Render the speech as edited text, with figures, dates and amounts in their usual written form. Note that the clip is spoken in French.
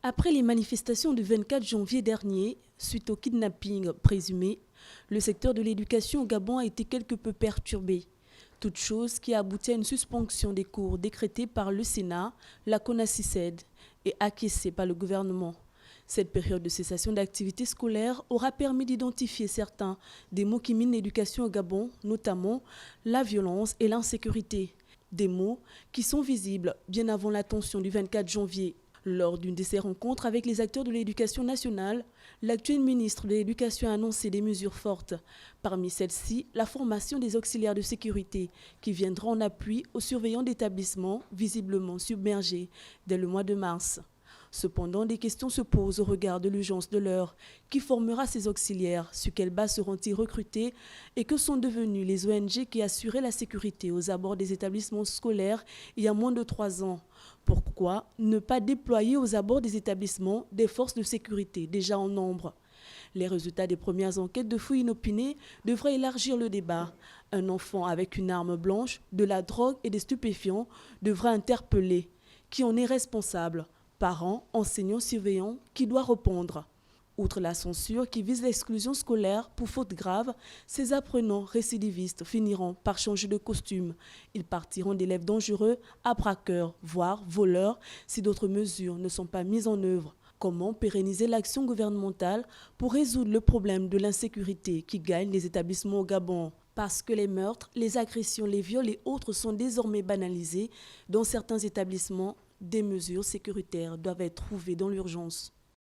Après les manifestations du 24 janvier dernier, suite au kidnapping présumé, le secteur de l'éducation au Gabon a été quelque peu perturbé. Toute chose qui a abouti à une suspension des cours décrétée par le Sénat, la CONACYCED, et acquiescée par le gouvernement. Cette période de cessation d'activité scolaire aura permis d'identifier certains des mots qui minent l'éducation au Gabon, notamment la violence et l'insécurité. Des mots qui sont visibles bien avant la tension du 24 janvier. Lors d'une de ses rencontres avec les acteurs de l'éducation nationale, l'actuel ministre de l'Éducation a annoncé des mesures fortes. Parmi celles-ci, la formation des auxiliaires de sécurité qui viendra en appui aux surveillants d'établissements visiblement submergés dès le mois de mars. Cependant, des questions se posent au regard de l'urgence de l'heure. Qui formera ces auxiliaires? Sur quelle base seront-ils recrutés? Et que sont devenus les ONG qui assuraient la sécurité aux abords des établissements scolaires il y a moins de 3 ans? Pourquoi ne pas déployer aux abords des établissements des forces de sécurité déjà en nombre? Les résultats des premières enquêtes de fouilles inopinées devraient élargir le débat. Un enfant avec une arme blanche, de la drogue et des stupéfiants devra interpeller. Qui en est responsable? Parents, enseignants, surveillants, qui doit répondre? Outre la censure qui vise l'exclusion scolaire pour faute grave, ces apprenants récidivistes finiront par changer de costume. Ils partiront d'élèves dangereux à braqueurs, voire voleurs, si d'autres mesures ne sont pas mises en œuvre. Comment pérenniser l'action gouvernementale pour résoudre le problème de l'insécurité qui gagne les établissements au Gabon? Parce que les meurtres, les agressions, les viols et autres sont désormais banalisés dans certains établissements, des mesures sécuritaires doivent être trouvées dans l'urgence.